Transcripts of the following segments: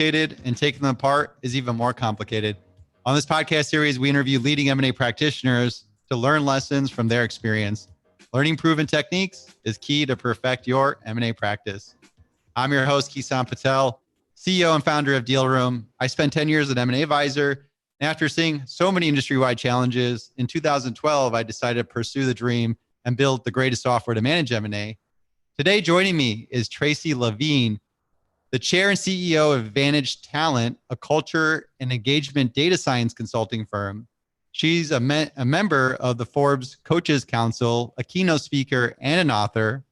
And taking them apart is even more complicated. On this podcast series, we interview leading M&A practitioners to learn lessons from their experience. Learning proven techniques is key to perfect your M&A practice. I'm your host, Kison Patel, CEO and founder of Deal Room. I spent 10 years as an M&A advisor. And after seeing so many industry-wide challenges, in 2012, I decided to pursue the dream and build the greatest software to manage M&A. Today, joining me is Tracy Levine, the chair and CEO of Advantage Talent, a culture and engagement data science consulting firm. She's a member of the Forbes Coaches Council, a keynote speaker, and an author.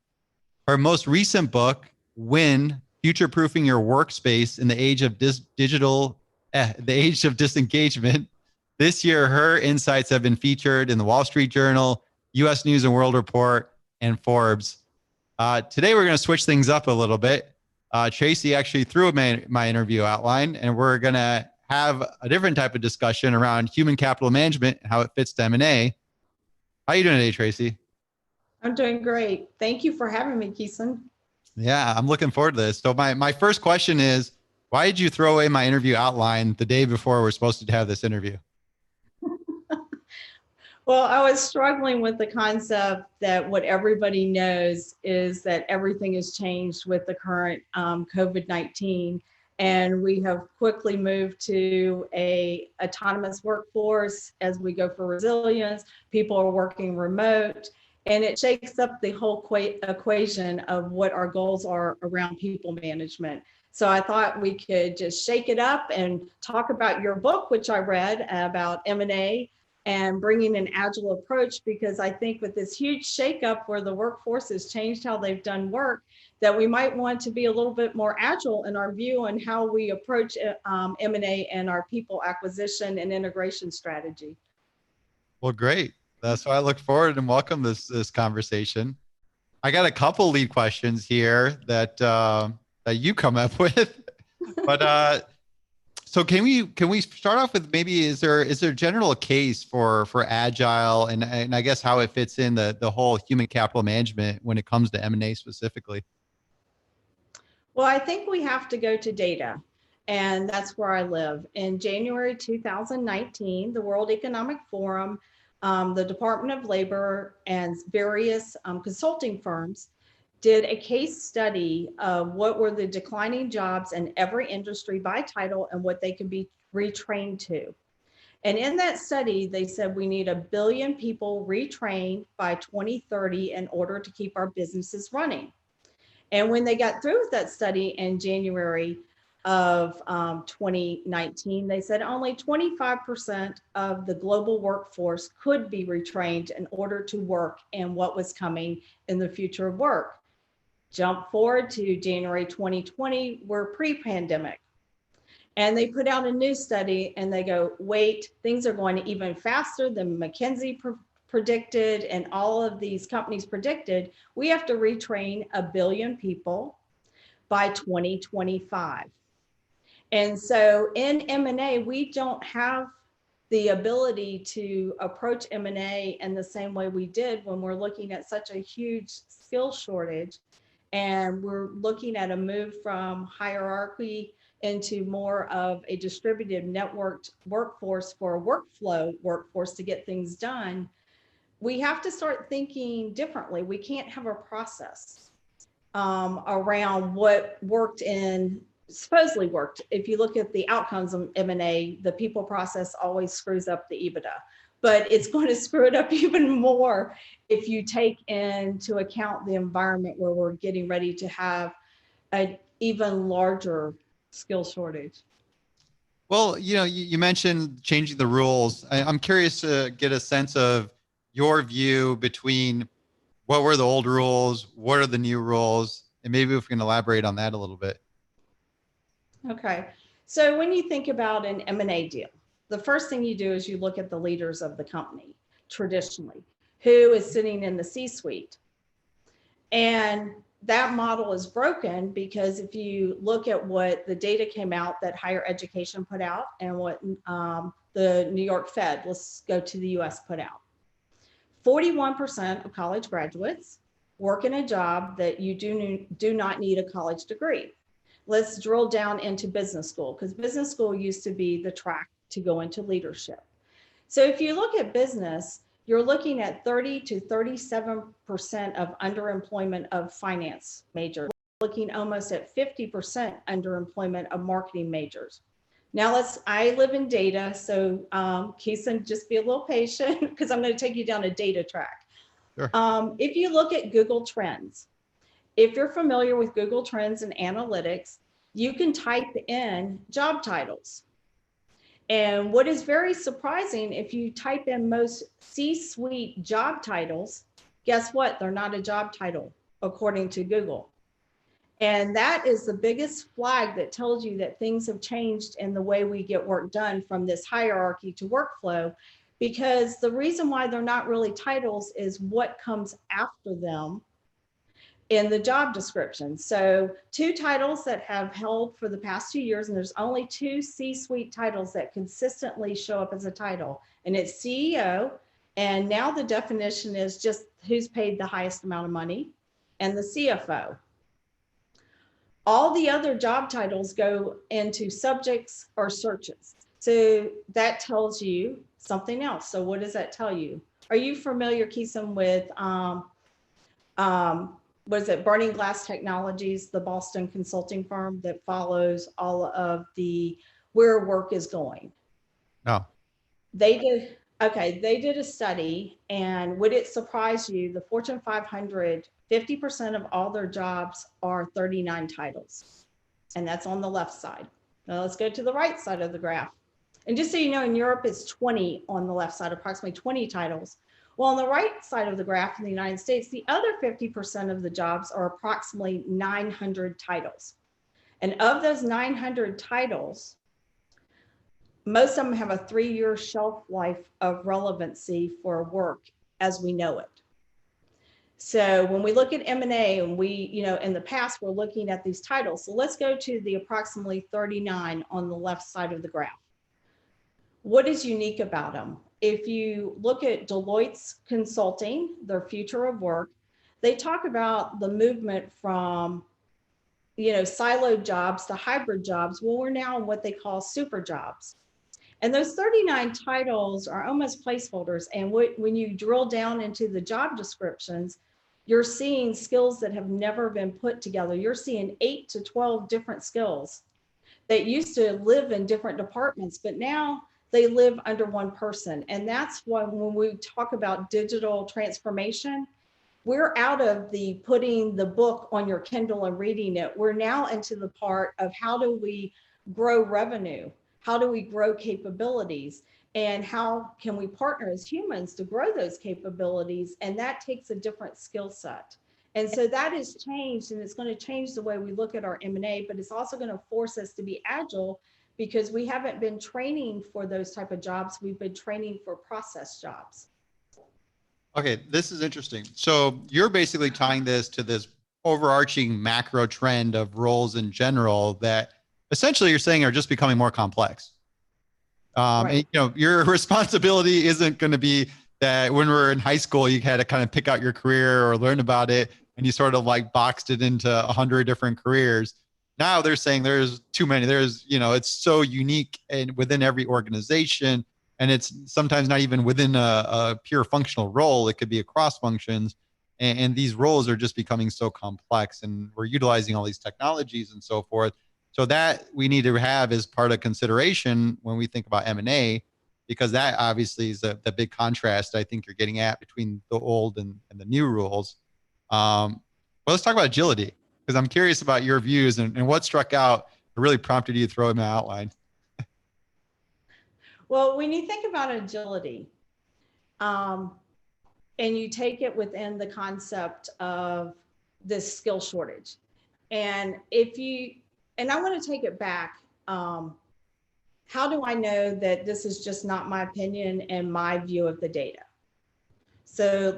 Her most recent book, Win, Future-Proofing Your Workspace in the Age of Disengagement. This year, her insights have been featured in the Wall Street Journal, U.S. News and World Report, and Forbes. Today, we're going to switch things up a little bit. Tracy actually threw my interview outline, and we're going to have a different type of discussion around human capital management and how it fits to M&A. How are you doing today, Tracy? I'm doing great. Thank you for having me, Kison. Yeah, I'm looking forward to this. So my first question is, why did you throw away my interview outline the day before we're supposed to have this interview? Well, I was struggling with the concept that what everybody knows is that everything has changed with the current COVID-19, and we have quickly moved to a autonomous workforce as we go for resilience. People are working remote, and it shakes up the whole equation of what our goals are around people management. So I thought we could just shake it up and talk about your book, which I read about M&A, and bringing an agile approach, because I think with this huge shakeup where the workforce has changed how they've done work, that we might want to be a little bit more agile in our view on how we approach M&A and our people acquisition and integration strategy. Well, great. So I look forward and welcome this conversation. I got a couple lead questions here that you come up with, but so can we start off with maybe is there a general case for agile and I guess how it fits in the whole human capital management when it comes to M&A specifically? Well, I think we have to go to data, and that's where I live. In January 2019, the World Economic Forum, the Department of Labor, and various consulting firms did a case study of what were the declining jobs in every industry by title and what they could be retrained to. And in that study, they said we need 1 billion people retrained by 2030 in order to keep our businesses running. And when they got through with that study in January of 2019, they said only 25% of the global workforce could be retrained in order to work in what was coming in the future of work. Jump forward to January 2020, we're pre-pandemic. And they put out a new study and they go, wait, things are going even faster than McKinsey predicted and all of these companies predicted. We have to retrain 1 billion people by 2025. And so in M&A, we don't have the ability to approach M&A in the same way we did when we're looking at such a huge skill shortage. And we're looking at a move from hierarchy into more of a distributed networked workforce for a workflow workforce to get things done. We have to start thinking differently. We can't have a process around what supposedly worked. If you look at the outcomes of M&A, the people process always screws up the EBITDA. But it's going to screw it up even more if you take into account the environment where we're getting ready to have an even larger skill shortage. Well, you mentioned changing the rules. I'm curious to get a sense of your view between what were the old rules, what are the new rules, and maybe if we can elaborate on that a little bit. Okay, so when you think about an M&A deal, the first thing you do is you look at the leaders of the company, traditionally, who is sitting in the C-suite. And that model is broken because if you look at what the data came out that higher education put out and what the New York Fed, let's go to the US, put out, 41% of college graduates work in a job that you do not need a college degree. let's drill down into business school, because business school used to be the track to go into leadership. So if you look at business, you're looking at 30 to 37% of underemployment of finance majors, looking almost at 50% underemployment of marketing majors. Now I live in data, so Kison, just be a little patient because I'm going to take you down a data track. Sure. If you look at Google Trends, if you're familiar with Google Trends and analytics, you can type in job titles. And what is very surprising, if you type in most C-suite job titles, guess what? They're not a job title, according to Google. And that is the biggest flag that tells you that things have changed in the way we get work done from this hierarchy to workflow, because the reason why they're not really titles is what comes after them in the job description. So 2 titles that have held for the past 2 years, and there's only 2 C-suite titles that consistently show up as a title, and it's CEO, and now the definition is just who's paid the highest amount of money, and the CFO. All the other job titles go into subjects or searches. So that tells you something else. So what does that tell you? Are you familiar, Kison, with what is it, Burning Glass Technologies, the Boston consulting firm that follows all of the where work is going? No. They did a study, and would it surprise you, the Fortune 500, 50% of all their jobs are 39 titles, and that's on the left side. Now let's go to the right side of the graph. And just so you know, in Europe, it's 20 on the left side, approximately 20 titles. Well, on the right side of the graph in the United States, the other 50% of the jobs are approximately 900 titles. And of those 900 titles, most of them have a 3-year shelf life of relevancy for work as we know it. So when we look at M&A, and we, in the past, we're looking at these titles. So let's go to the approximately 39 on the left side of the graph. What is unique about them? If you look at Deloitte's consulting, their future of work, they talk about the movement from, siloed jobs to hybrid jobs. Well, we're now in what they call super jobs. And those 39 titles are almost placeholders. And when you drill down into the job descriptions, you're seeing skills that have never been put together. You're seeing 8 to 12 different skills that used to live in different departments, but now they live under one person. And that's why when we talk about digital transformation, we're out of the putting the book on your Kindle and reading it. We're now into the part of how do we grow revenue? How do we grow capabilities? And how can we partner as humans to grow those capabilities? And that takes a different skill set. And so that has changed, and it's going to change the way we look at our M&A, but it's also going to force us to be agile, because we haven't been training for those type of jobs. We've been training for process jobs. Okay, this is interesting. So you're basically tying this to this overarching macro trend of roles in general that essentially you're saying are just becoming more complex. Right. And, your responsibility isn't going to be that when we're in high school, you had to kind of pick out your career or learn about it, and you sort of like boxed it into 100 different careers. Now they're saying there's too many. It's so unique and within every organization, and it's sometimes not even within a pure functional role. It could be across functions, and these roles are just becoming so complex, and we're utilizing all these technologies and so forth. So that we need to have as part of consideration when we think about M&A, because that obviously is the big contrast I think you're getting at between the old and the new rules. Well, let's talk about agility, because I'm curious about your views and what struck out that really prompted you to throw in my outline. Well, when you think about agility, and you take it within the concept of this skill shortage, and I want to take it back. How do I know that this is just not my opinion and my view of the data? So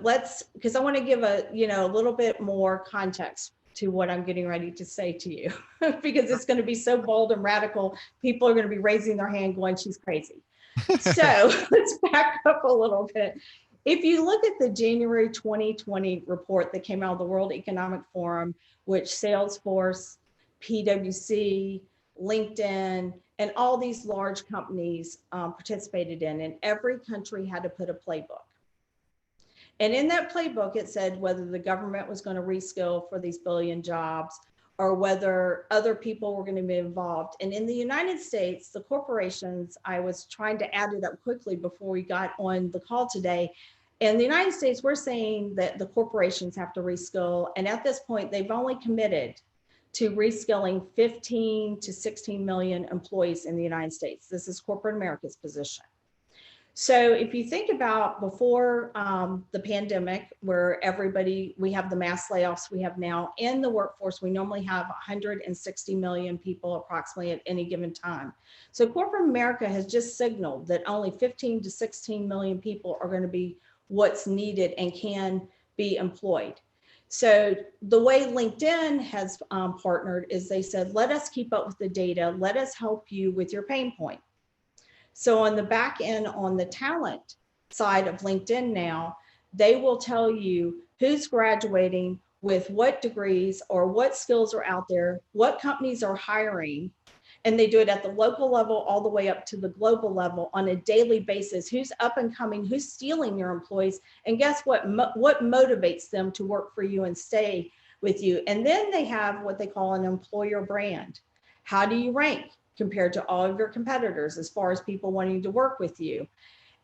because I want to give a little bit more context to what I'm getting ready to say to you, because it's going to be so bold and radical. People are going to be raising their hand going, she's crazy. So let's back up a little bit. If you look at the January 2020 report that came out of the World Economic Forum, which Salesforce, PwC, LinkedIn, and all these large companies participated in, and every country had to put a playbook. And in that playbook, it said whether the government was going to reskill for these billion jobs or whether other people were going to be involved. And in the United States, the corporations, I was trying to add it up quickly before we got on the call today. In the United States, we're saying that the corporations have to reskill. And at this point, they've only committed to reskilling 15 to 16 million employees in the United States. This is corporate America's position. So if you think about before the pandemic, where we have the mass layoffs we have now in the workforce, we normally have 160 million people approximately at any given time. So corporate America has just signaled that only 15 to 16 million people are going to be what's needed and can be employed. So the way LinkedIn has partnered is they said, let us keep up with the data. Let us help you with your pain point. So on the back end, on the talent side of LinkedIn now, they will tell you who's graduating with what degrees or what skills are out there, what companies are hiring. And they do it at the local level all the way up to the global level on a daily basis. Who's up and coming, who's stealing your employees, and guess what? What motivates them to work for you and stay with you? And then they have what they call an employer brand. How do you rank compared to all of your competitors as far as people wanting to work with you?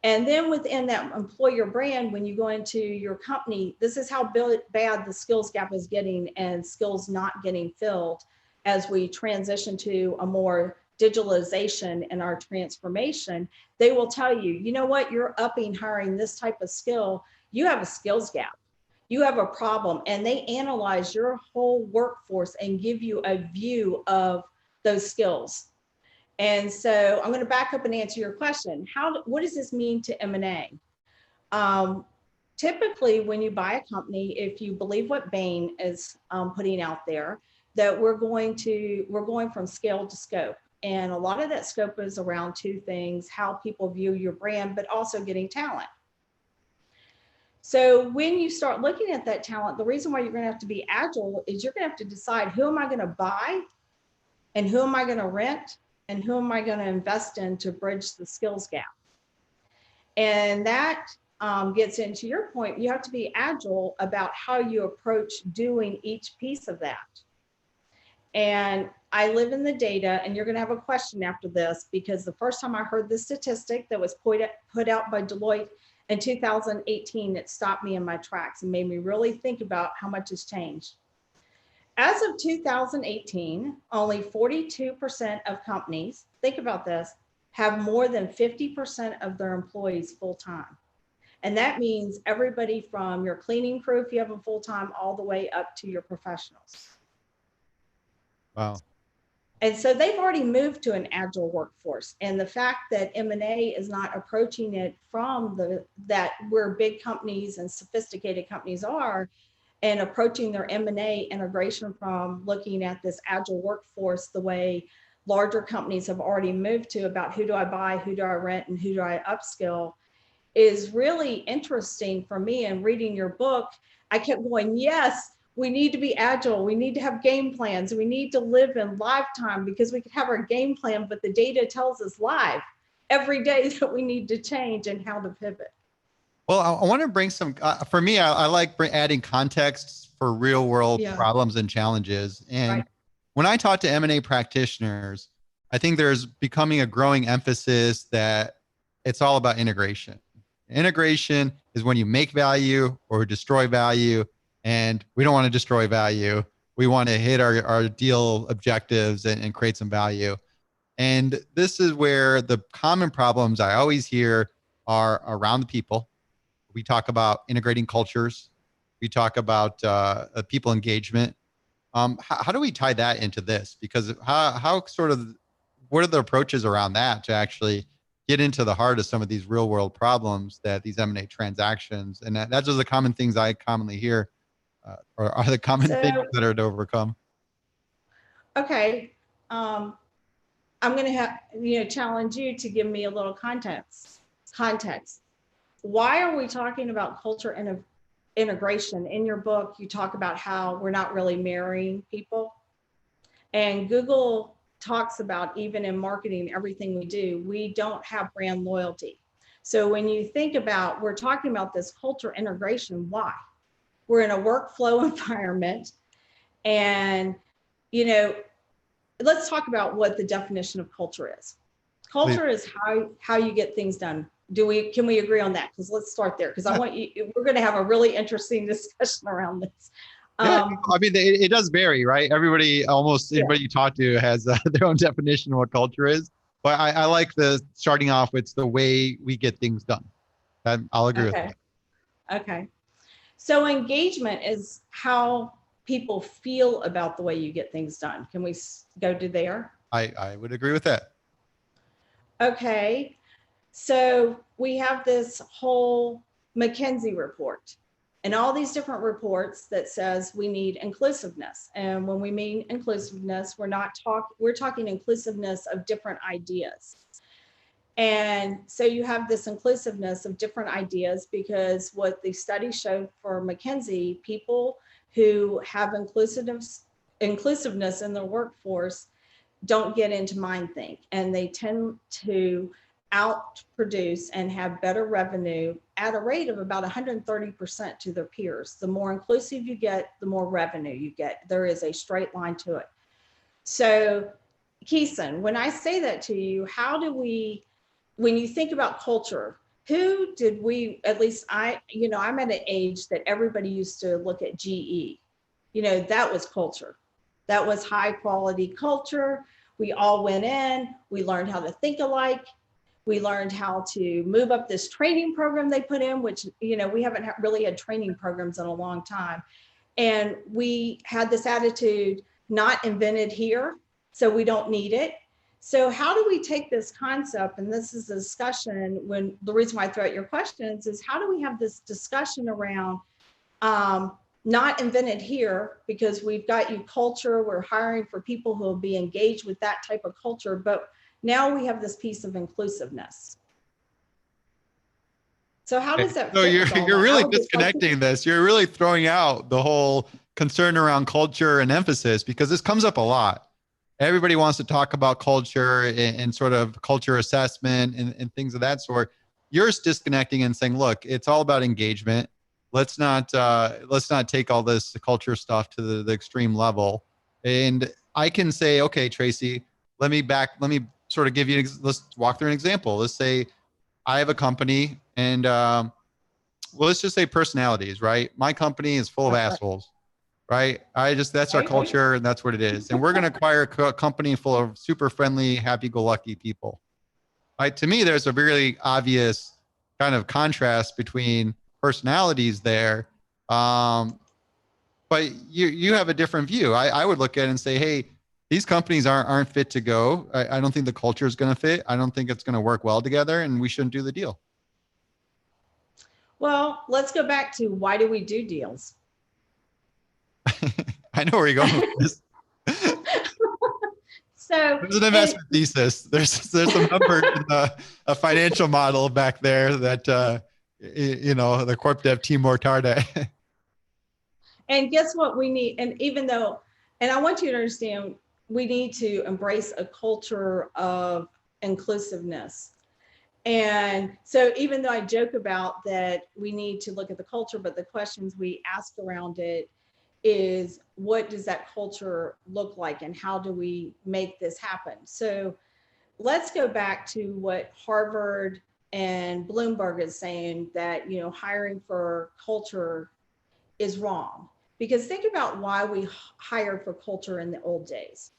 And then within that employer brand, when you go into your company, this is how bad the skills gap is getting and skills not getting filled as we transition to a more digitalization in our transformation. They will tell you, you know what, you're upping hiring this type of skill, you have a skills gap, you have a problem. And they analyze your whole workforce and give you a view of those skills. And so I'm going to back up and answer your question. What does this mean to M&A? Typically, when you buy a company, if you believe what Bain is putting out there, that we're going from scale to scope. And a lot of that scope is around two things: how people view your brand, but also getting talent. So when you start looking at that talent, the reason why you're going to have to be agile is you're going to have to decide, who am I going to buy and who am I going to rent and who am I going to invest in to bridge the skills gap? And that gets into your point. You have to be agile about how you approach doing each piece of that. And I live in the data, and you're going to have a question after this, because the first time I heard this statistic that was put out by Deloitte in 2018, it stopped me in my tracks and made me really think about how much has changed. As of 2018, only 42% of companies, think about this, have more than 50% of their employees full-time. And that means everybody from your cleaning crew, if you have them full-time, all the way up to your professionals. Wow. And so they've already moved to an agile workforce. And the fact that M&A is not approaching it from that where big companies and sophisticated companies are, and approaching their M&A integration from looking at this agile workforce the way larger companies have already moved to, about who do I buy, who do I rent, and who do I upskill, is really interesting for me. And reading your book, I kept going, yes, we need to be agile. We need to have game plans. We need to live in live time, because we could have our game plan, but the data tells us live every day that we need to change and how to pivot. Well, I want to bring some, for me, I like adding context for real world problems and challenges. And when I talk to M&A practitioners, I think there's becoming a growing emphasis that it's all about integration. Integration is when you make value or destroy value. And we don't want to destroy value. We want to hit our deal objectives and create some value. And this is where the common problems I always hear are around the people. We talk about integrating cultures. We talk about people engagement. How do we tie that into this? Because what are the approaches around that to actually get into the heart of some of these real world problems that these M&A transactions, and that's just the common things I commonly hear, or are the common things that are to overcome? Okay. I'm going to have, challenge you to give me a little context. Why are we talking about culture and integration? In your book, you talk about how we're not really marrying people. And Google talks about, even in marketing, everything we do, we don't have brand loyalty. So when you think about, we're talking about this culture integration, why? We're in a workflow environment. And, let's talk about what the definition of culture is. Culture is how you get things done. Can we agree on that? Because let's start there, because we're going to have a really interesting discussion around this. Yeah, I mean, it does vary, right? Almost everybody you talk to has their own definition of what culture is. But I like the starting off with the way we get things done. I'll agree with that. Okay. So engagement is how people feel about the way you get things done. Can we go to there? I would agree with that. Okay. So we have this whole McKinsey report and all these different reports that says we need inclusiveness. And when we mean inclusiveness, we're talking inclusiveness of different ideas. And so you have this inclusiveness of different ideas, because what the study showed for McKinsey, people who have inclusiveness in their workforce don't get into mindthink, and they tend to outproduce and have better revenue at a rate of about 130% to their peers. The more inclusive you get, the more revenue you get. There is a straight line to it. So, Kison, when I say that to you, when you think about culture, at least I'm at an age that everybody used to look at GE. That was culture. That was high quality culture. We all went in, we learned how to think alike. We learned how to move up this training program they put in, which, we haven't really had training programs in a long time. And we had this attitude, not invented here, so we don't need it. So how do we take this concept, and this is a discussion, when the reason why I throw out your questions is, how do we have this discussion around not invented here, because we've got you culture, we're hiring for people who will be engaged with that type of culture, but now we have this piece of inclusiveness. So how does that? So you're really disconnecting this. You're really throwing out the whole concern around culture and emphasis, because this comes up a lot. Everybody wants to talk about culture and sort of culture assessment and things of that sort. You're disconnecting and saying, look, it's all about engagement. Let's not take all this culture stuff to the extreme level. And I can say, okay, Tracy, let me sort of give you, let's walk through an example. Let's say I have a company, and well, let's just say personalities, right? My company is full of assholes, right? That's our culture, and that's what it is. And we're going to acquire a company full of super friendly, happy-go-lucky people. Right? To me, there's a really obvious kind of contrast between personalities there. But you have a different view. I would look at it and say, hey, these companies aren't fit to go. I don't think the culture is going to fit. I don't think it's going to work well together, and we shouldn't do the deal. Well, let's go back to, why do we do deals? I know where you're going with this. So there's an investment thesis. There's some numbers in a financial model back there that the corp dev team worked hard at. And guess what we need? And I want you to understand, we need to embrace a culture of inclusiveness. And so even though I joke about that, we need to look at the culture, but the questions we ask around it is, what does that culture look like, and how do we make this happen? So let's go back to what Harvard and Bloomberg is saying, that hiring for culture is wrong. Because think about why we hired for culture in the old days.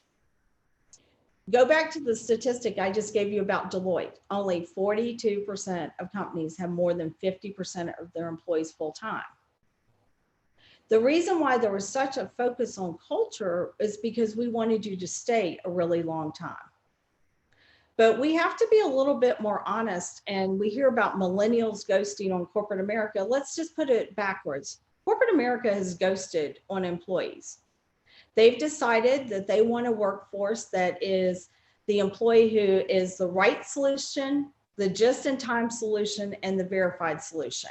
Go back to the statistic I just gave you about Deloitte. Only 42% of companies have more than 50% of their employees full-time. The reason why there was such a focus on culture is because we wanted you to stay a really long time. But we have to be a little bit more honest, and we hear about millennials ghosting on corporate America. Let's just put it backwards. Corporate America has ghosted on employees. They've decided that they want a workforce that is the employee who is the right solution, the just-in-time solution, and the verified solution.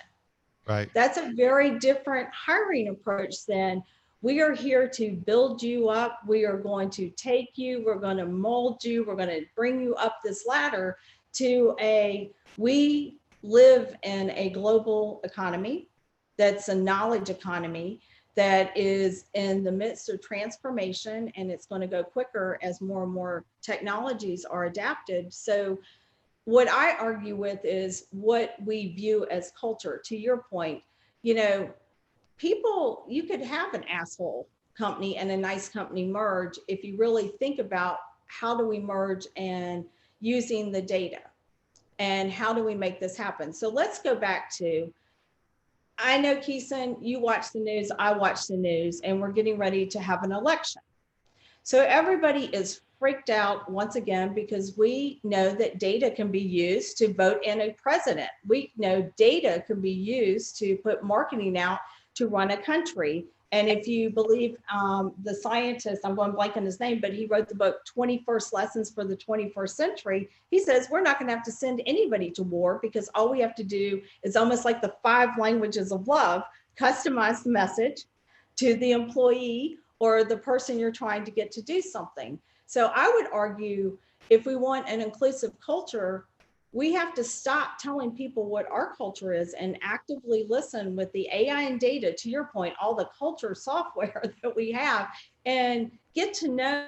Right. That's a very different hiring approach than We are here to build you up. We are going to take you, we're going to mold you, we're going to bring you up this ladder to we live in a global economy that's a knowledge economy that is in the midst of transformation, and it's going to go quicker as more and more technologies are adapted. So what I argue with is what we view as culture. To your point, you know, people, you could have an asshole company and a nice company merge if you really think about how do we merge and using the data and how do we make this happen. So let's go back to, I know, Kison, you watch the news, I watch the news, and we're getting ready to have an election. So everybody is freaked out once again because we know that data can be used to vote in a president. We know data can be used to put marketing out to run a country. And if you believe the scientist, I'm going blank on his name, but he wrote the book 21st Lessons for the 21st Century. He says we're not going to have to send anybody to war because all we have to do is almost like the 5 languages of love, customize the message to the employee or the person you're trying to get to do something. So I would argue if we want an inclusive culture, we have to stop telling people what our culture is and actively listen with the AI and data, to your point, all the culture software that we have, and get to know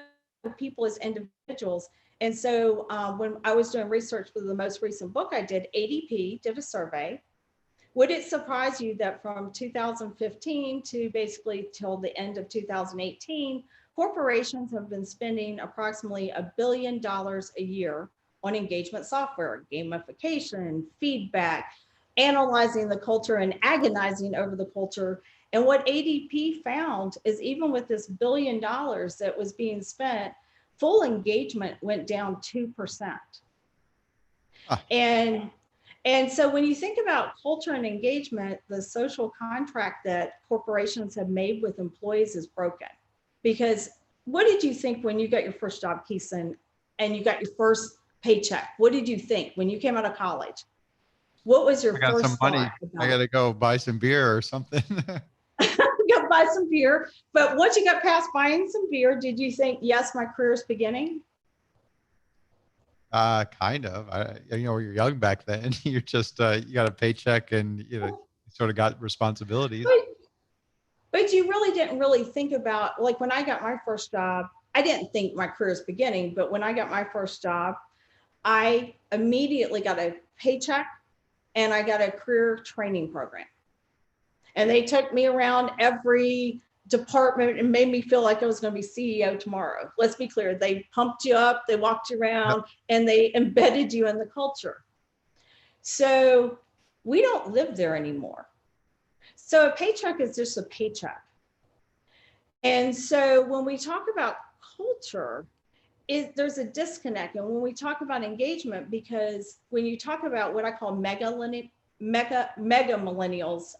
people as individuals. And so when I was doing research for the most recent book I did, ADP did a survey. Would it surprise you that from 2015 to basically till the end of 2018, corporations have been spending approximately $1 billion a year on engagement software, gamification, feedback, analyzing the culture and agonizing over the culture. And what ADP found is even with this $1 billion that was being spent, full engagement went down 2%. Ah. And so when you think about culture and engagement, the social contract that corporations have made with employees is broken. Because what did you think when you got your first job, Kison, and you got your first paycheck? What did you think when you came out of college? What was your I got some first money. thought about I got to go buy some beer or something. go buy some beer. But once you got past buying some beer, did you think, yes, my career is beginning? Kind of. You're young back then. You're just you got a paycheck, and you sort of got responsibilities. But you really didn't really think about, like when I got my first job, I didn't think my career is beginning. But when I got my first job, I immediately got a paycheck and I got a career training program. And they took me around every department and made me feel like I was going to be CEO tomorrow. Let's be clear. They pumped you up, they walked you around, and they embedded you in the culture. So we don't live there anymore. So a paycheck is just a paycheck. And so when we talk about culture, there's a disconnect. And when we talk about engagement, because when you talk about what I call mega millennials,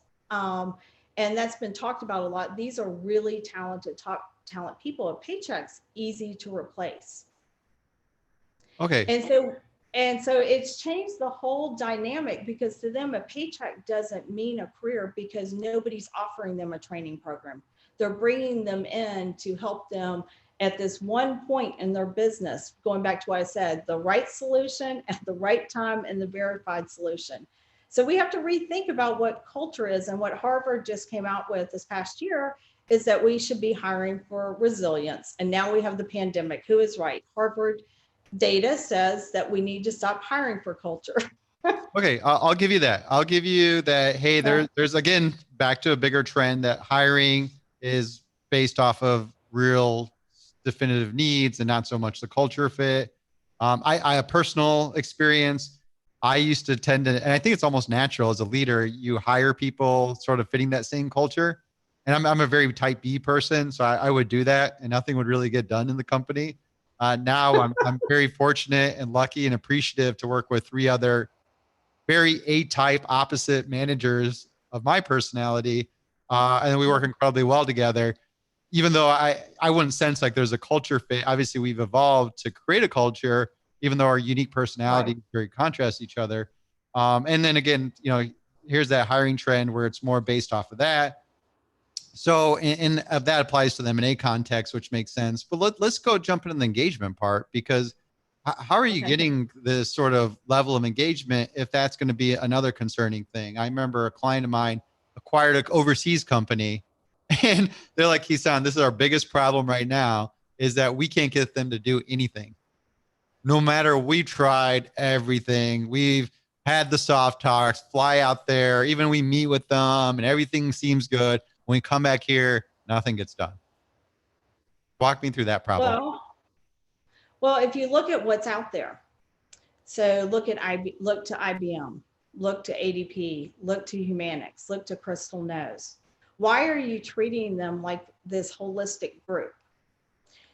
and that's been talked about a lot, these are really talented, top talent people. A paycheck's easy to replace. Okay. And so it's changed the whole dynamic, because to them, a paycheck doesn't mean a career because nobody's offering them a training program. They're bringing them in to help them at this one point in their business, going back to what I said, the right solution at the right time and the verified solution. So we have to rethink about what culture is. And what Harvard just came out with this past year is that we should be hiring for resilience. And now we have the pandemic. Who is right? Harvard data says that we need to stop hiring for culture. Okay, I'll give you that. I'll give you that. Hey, there's again back to a bigger trend that hiring is based off of real definitive needs and not so much the culture fit. I have personal experience. I used to tend to, and I think it's almost natural as a leader, you hire people sort of fitting that same culture. And I'm a very type B person, so I would do that, and nothing would really get done in the company. Now I'm very fortunate and lucky and appreciative to work with 3 other very A-type opposite managers of my personality. And we work incredibly well together, even though I wouldn't sense like there's a culture fit. Obviously we've evolved to create a culture, even though our unique personalities very contrast each other. And then again, here's that hiring trend where it's more based off of that. So, and that applies to the M&A context, which makes sense. But let's go jump into the engagement part, because how are you Okay. getting this sort of level of engagement if that's going to be another concerning thing? I remember a client of mine acquired an overseas company, and they're like, Kison, this is our biggest problem right now, is that we can't get them to do anything. No matter, we tried everything. We've had the soft talks, fly out there, even we meet with them and everything seems good. When we come back here, nothing gets done. Walk me through that problem. Well, if you look at what's out there, so look to IBM, look to ADP, look to Humanix, look to Crystal Nose. Why are you treating them like this holistic group?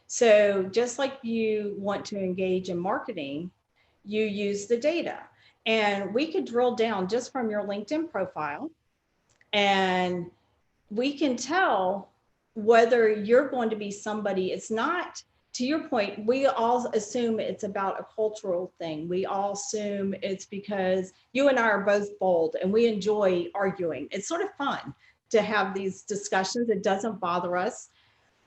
So just like you want to engage in marketing, you use the data. And we could drill down just from your LinkedIn profile, and we can tell whether you're going to be somebody. It's not, to your point, we all assume it's about a cultural thing. We all assume it's because you and I are both bold and we enjoy arguing. It's sort of fun to have these discussions. It doesn't bother us.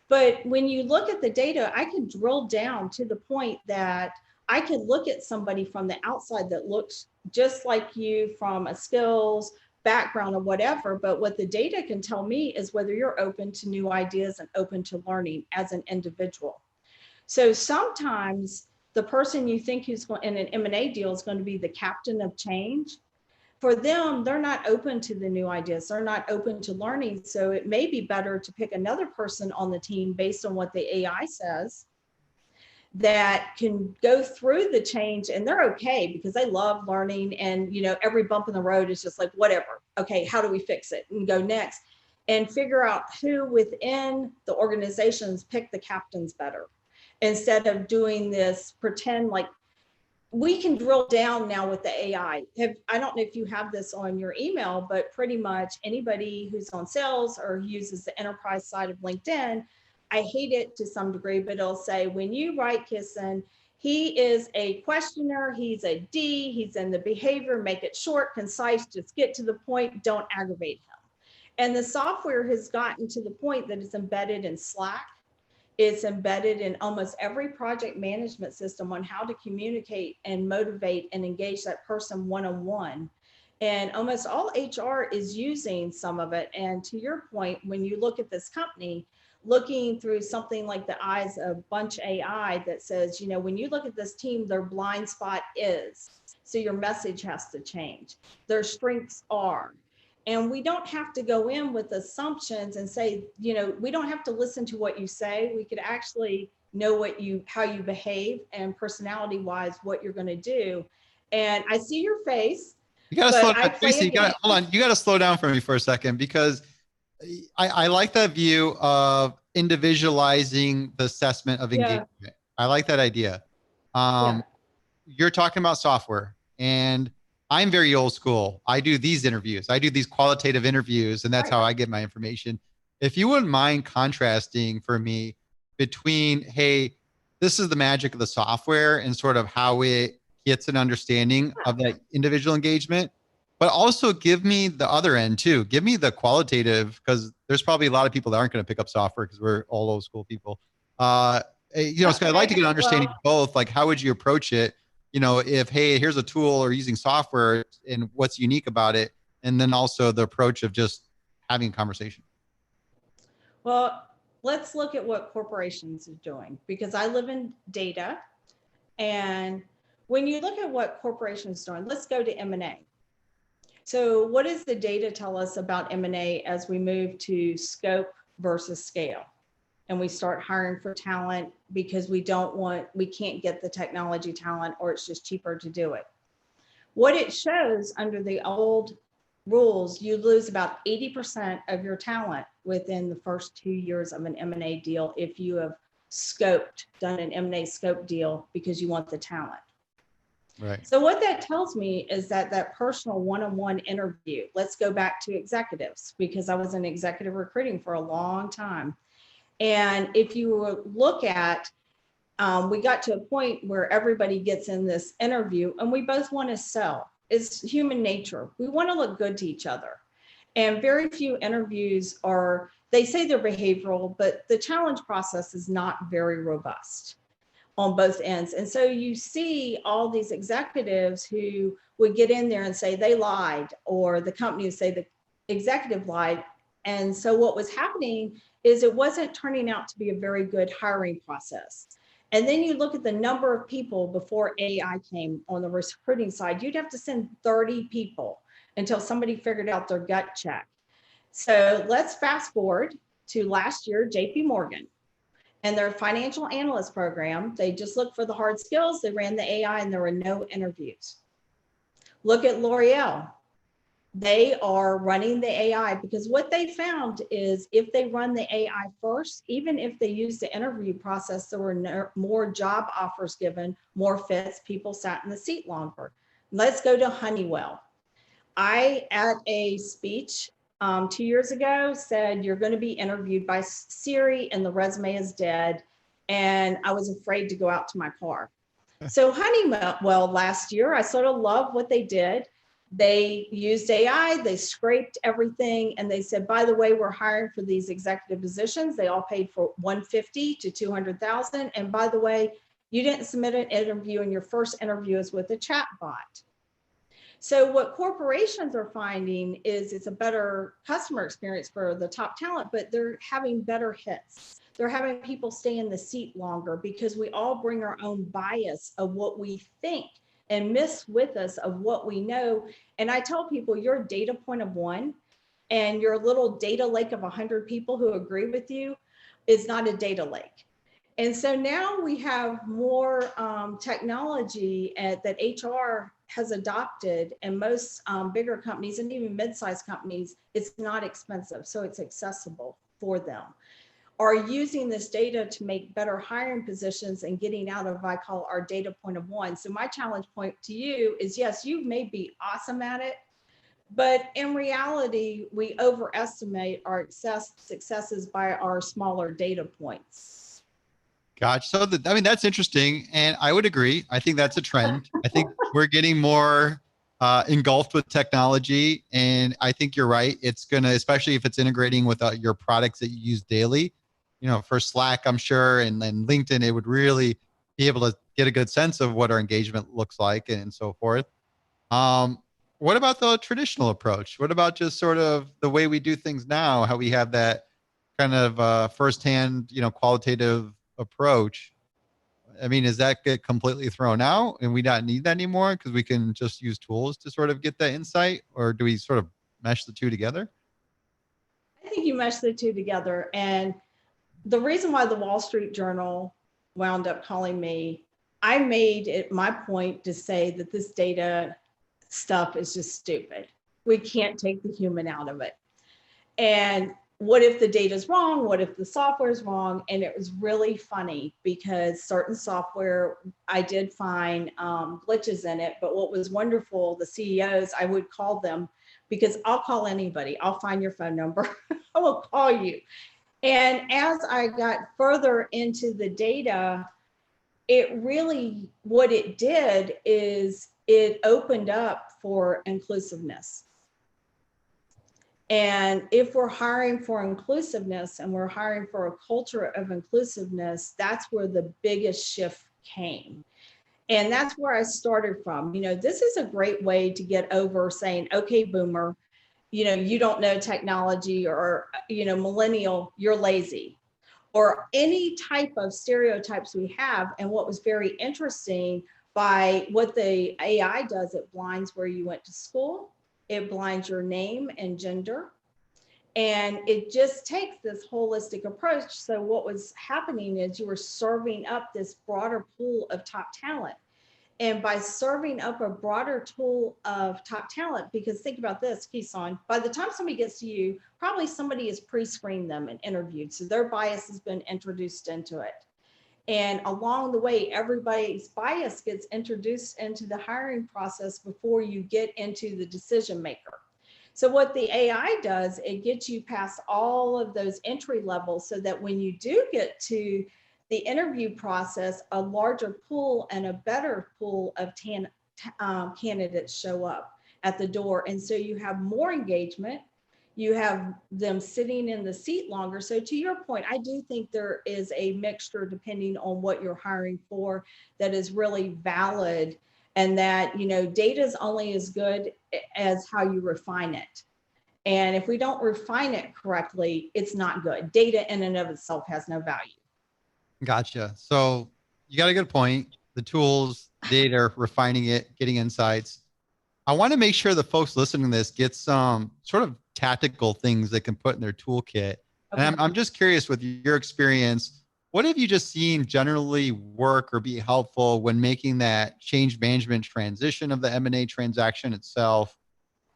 But when you look at the data, I can drill down to the point that I could look at somebody from the outside that looks just like you from a skills background or whatever. But what the data can tell me is whether you're open to new ideas and open to learning as an individual. So sometimes the person you think who's in an M&A deal is going to be the captain of change. For them, they're not open to the new ideas. They're not open to learning. So it may be better to pick another person on the team based on what the AI says that can go through the change, and they're okay because they love learning. And, every bump in the road is just like, whatever. Okay, how do we fix it and go next? And figure out who within the organizations pick the captains better, instead of doing this pretend. Like, we can drill down now with the AI. I don't know if you have this on your email, but pretty much anybody who's on sales or uses the enterprise side of LinkedIn, I hate it to some degree, but it'll say, when you write Kison, he is a questioner, he's a D, he's in the behavior, make it short, concise, just get to the point, don't aggravate him. And the software has gotten to the point that it's embedded in Slack. It's embedded in almost every project management system on how to communicate and motivate and engage that person one-on-one. And almost all HR is using some of it. And to your point, when you look at this company, looking through something like the eyes of Bunch AI that says, when you look at this team, their blind spot is, so your message has to change. Their strengths are. And we don't have to go in with assumptions and say, we don't have to listen to what you say. We could actually know how you behave and personality wise, what you're going to do. And I see your face. You got to slow down, Tracy. Hold on. You got to slow down for me for a second, because I like that view of individualizing the assessment of engagement. Yeah. I like that idea. You're talking about software, and I'm very old school. I do these interviews. I do these qualitative interviews, and that's how I get my information. If you wouldn't mind contrasting for me between, hey, this is the magic of the software and sort of how it gets an understanding of that individual engagement, but also give me the other end too. Give me the qualitative, because there's probably a lot of people that aren't going to pick up software because we're all old school people. So I'd like to get an understanding of both. Like, how would you approach it? If, hey, here's a tool or using software and what's unique about it. And then also the approach of just having a conversation. Well, let's look at what corporations are doing, because I live in data. And when you look at what corporations are doing, let's go to M&A. So what does the data tell us about M&A as we move to scope versus scale? And we start hiring for talent because we can't get the technology talent, or it's just cheaper to do it. What it shows under the old rules, you lose about 80% of your talent within the first 2 years of an M&A deal if you have done an M&A scope deal because you want the talent. Right. So what that tells me is that personal one-on-one interview, let's go back to executives, because I was in executive recruiting for a long time. And if you look at, we got to a point where everybody gets in this interview and we both want to sell. It's human nature. We want to look good to each other. And very few interviews are, they say they're behavioral, but the challenge process is not very robust on both ends. And so you see all these executives who would get in there and say they lied, or the company would say the executive lied. And so what was happening is it wasn't turning out to be a very good hiring process. And then you look at the number of people before AI came on the recruiting side, you'd have to send 30 people until somebody figured out their gut check. So let's fast forward to last year, JP Morgan and their financial analyst program. They just looked for the hard skills. They ran the AI and there were no interviews. Look at L'Oreal. They are running the AI because what they found is if they run the AI first, even if they use the interview process, there were more job offers given, more fits, people sat in the seat longer. Let's go to Honeywell. I, at a speech 2 years ago, said, you're going to be interviewed by Siri and the resume is dead. And I was afraid to go out to my car. So Honeywell last year, I sort of love what they did. They used AI, they scraped everything, and they said, by the way, we're hiring for these executive positions. They all paid for 150 to 200,000. And by the way, you didn't submit an interview, and your first interview is with a chat bot. So what corporations are finding is it's a better customer experience for the top talent, but they're having better hits. They're having people stay in the seat longer because we all bring our own bias of what we think and miss with us of what we know. And I tell people your data point of one and your little data lake of 100 people who agree with you is not a data lake. And so now we have more technology that HR has adopted, and most bigger companies and even mid-sized companies, it's not expensive, so it's accessible for them, are using this data to make better hiring positions and getting out of, I call our data point of one. So my challenge point to you is, yes, you may be awesome at it, but in reality, we overestimate our successes by our smaller data points. Gotcha. So I mean, that's interesting. And I would agree. I think that's a trend. I think we're getting more engulfed with technology. And I think you're right. It's going to, especially if it's integrating with your products that you use daily, for Slack, I'm sure, and then LinkedIn, it would really be able to get a good sense of what our engagement looks like and so forth. What about the traditional approach? What about just sort of the way we do things now, how we have that kind of firsthand, qualitative approach? I mean, does that get completely thrown out and we don't need that anymore because we can just use tools to sort of get that insight? Or do we sort of mesh the two together? I think you mesh the two together. And the reason why the Wall Street Journal wound up calling me, I made it my point to say that this data stuff is just stupid. We can't take the human out of it. And what if the data is wrong? What if the software is wrong? And it was really funny because certain software, I did find glitches in it. But what was wonderful, the CEOs, I would call them because I'll call anybody. I'll find your phone number. I will call you. And as I got further into the data, it really, what it did is it opened up for inclusiveness. And if we're hiring for inclusiveness and we're hiring for a culture of inclusiveness, that's where the biggest shift came. And that's where I started from. This is a great way to get over saying, okay, boomer, you don't know technology, or, millennial, you're lazy, or any type of stereotypes we have. And what was very interesting by what the AI does, it blinds where you went to school. It blinds your name and gender. And it just takes this holistic approach. So what was happening is you were serving up this broader pool of top talent. And by serving up a broader pool of top talent, because think about this, Kison, by the time somebody gets to you, probably somebody has pre-screened them and interviewed. So their bias has been introduced into it. And along the way, everybody's bias gets introduced into the hiring process before you get into the decision maker. So what the AI does, it gets you past all of those entry levels so that when you do get to the interview process, a larger pool and a better pool of candidates show up at the door. And so you have more engagement, you have them sitting in the seat longer. So to your point, I do think there is a mixture depending on what you're hiring for that is really valid, and that, data is only as good as how you refine it. And if we don't refine it correctly, it's not good. Data in and of itself has no value. Gotcha. So you got a good point. The tools, data, refining it, getting insights. I want to make sure the folks listening to this get some sort of tactical things they can put in their toolkit. And Okay. I'm just curious, with your experience, what have you just seen generally work or be helpful when making that change management transition of the M&A transaction itself?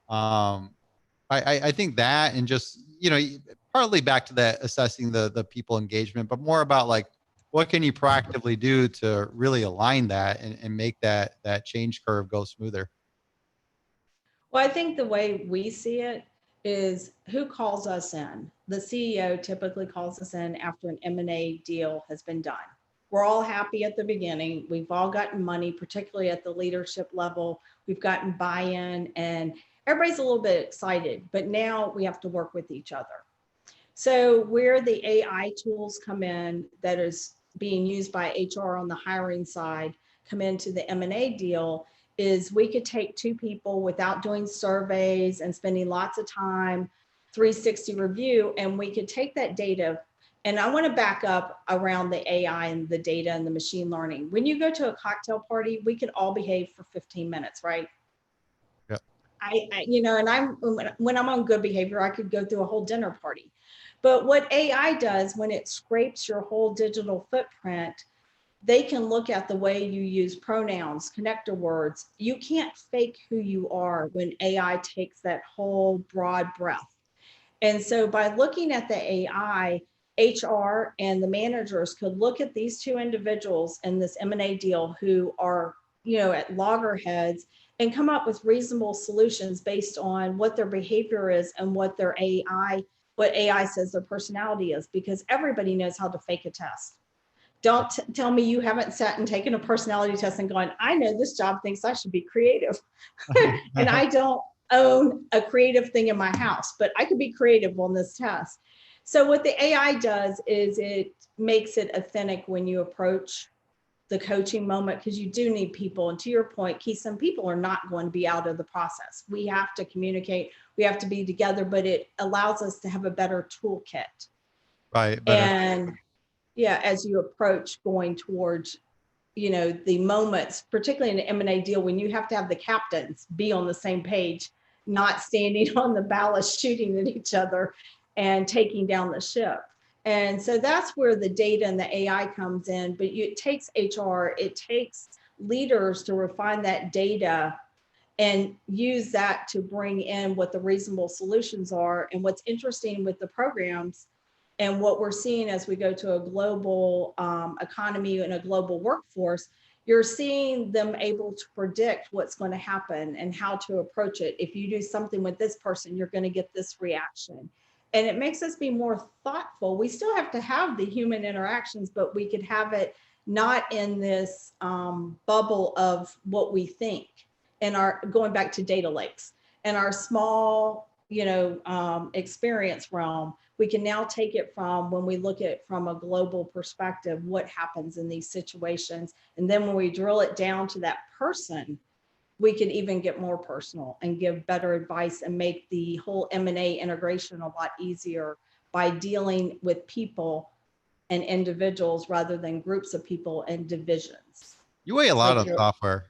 Um, I think that, and just, partly back to that assessing the people engagement, but more about like, what can you proactively do to really align that and make that change curve go smoother? Well, I think the way we see it is who calls us in. The CEO typically calls us in after an M&A deal has been done. We're all happy at the beginning. We've all gotten money, particularly at the leadership level. We've gotten buy-in and everybody's a little bit excited, but now we have to work with each other. So where the AI tools come in that is being used by HR on the hiring side come into the M&A deal is we could take two people without doing surveys and spending lots of time, 360 review, and we could take that data. And I want to back up around the AI and the data and the machine learning. When you go to a cocktail party, we could all behave for 15 minutes, right? Yeah. And when I'm on good behavior, I could go through a whole dinner party. But what AI does when it scrapes your whole digital footprint, they can look at the way you use pronouns, connector words. You can't fake who you are when AI takes that whole broad breath. And so by looking at the AI, HR and the managers could look at these two individuals in this M&A deal who are, at loggerheads, and come up with reasonable solutions based on what their behavior is and what what AI says their personality is, because everybody knows how to fake a test. Don't tell me you haven't sat and taken a personality test and gone, I know this job thinks I should be creative. And I don't own a creative thing in my house, but I could be creative on this test. So what the AI does is it makes it authentic when you approach the coaching moment, because you do need people. And to your point, Kison, people are not going to be out of the process. We have to communicate, we have to be together, but it allows us to have a better toolkit. Right. Better. And yeah, as you approach going towards, the moments, particularly in an M&A deal, when you have to have the captains be on the same page, not standing on the ballast shooting at each other and taking down the ship. And so that's where the data and the AI comes in. But it takes HR, it takes leaders to refine that data and use that to bring in what the reasonable solutions are. And what's interesting with the programs and what we're seeing as we go to a global economy and a global workforce, you're seeing them able to predict what's going to happen and how to approach it. If you do something with this person, you're going to get this reaction. And it makes us be more thoughtful. We still have to have the human interactions, but we could have it not in this bubble of what we think. And going back to data lakes and our small, experience realm, we can now take it from when we look at from a global perspective, what happens in these situations. And then when we drill it down to that person, we could even get more personal and give better advice and make the whole M&A integration a lot easier by dealing with people and individuals rather than groups of people and divisions. You weigh a lot of software.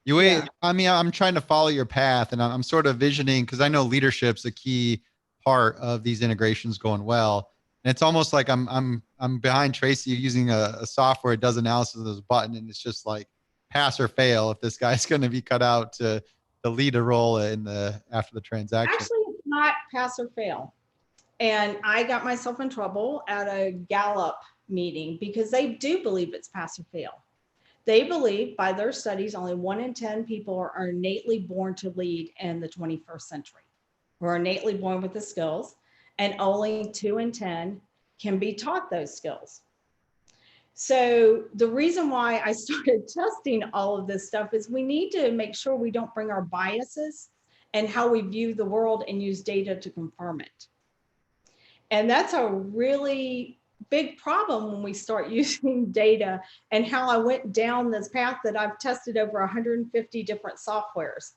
Yeah. I mean, I'm trying to follow your path, and I'm sort of visioning, because I know leadership's a key part of these integrations going well. And it's almost like I'm behind Tracy using a software that does analysis of this button, and it's just like pass or fail if this guy's going to be cut out to lead a role after the transaction. Actually, it's not pass or fail. And I got myself in trouble at a Gallup meeting because they do believe it's pass or fail. They believe by their studies, only 1 in 10 people are innately born to lead in the 21st century. We're innately born with the skills, and only 2 in 10 can be taught those skills. So the reason why I started testing all of this stuff is we need to make sure we don't bring our biases and how we view the world and use data to confirm it. And that's a really big problem when we start using data, and how I went down this path that I've tested over 150 different softwares.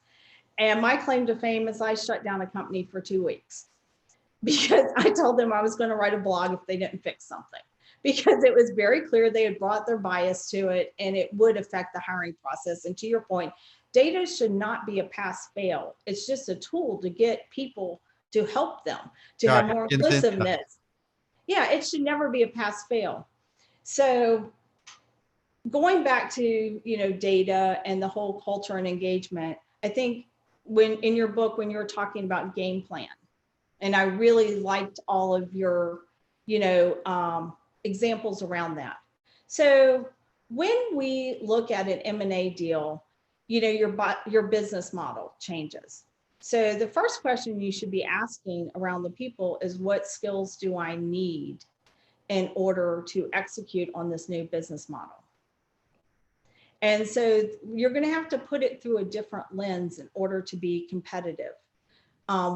And my claim to fame is I shut down a company for 2 weeks because I told them I was going to write a blog if they didn't fix something, because it was very clear they had brought their bias to it and it would affect the hiring process. And to your point, data should not be a pass fail. It's just a tool to get people, to help them to have more inclusiveness. Yeah, it should never be a pass fail. So going back to, data and the whole culture and engagement, I think when in your book, when you were talking about game plan, and I really liked all of your, examples around that. So when we look at an M&A deal, your business model changes. So the first question you should be asking around the people is, what skills do I need in order to execute on this new business model? And so you're going to have to put it through a different lens in order to be competitive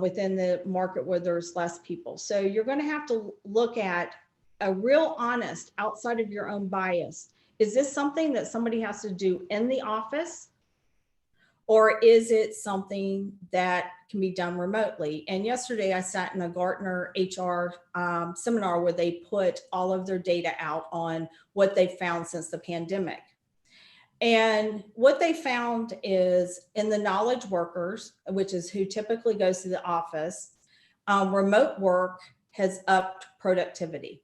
within the market where there's less people. So you're going to have to look at a real honest, outside of your own bias. Is this something that somebody has to do in the office? Or is it something that can be done remotely? And yesterday I sat in a Gartner HR seminar where they put all of their data out on what they found since the pandemic. And what they found is, in the knowledge workers, which is who typically goes to the office, remote work has upped productivity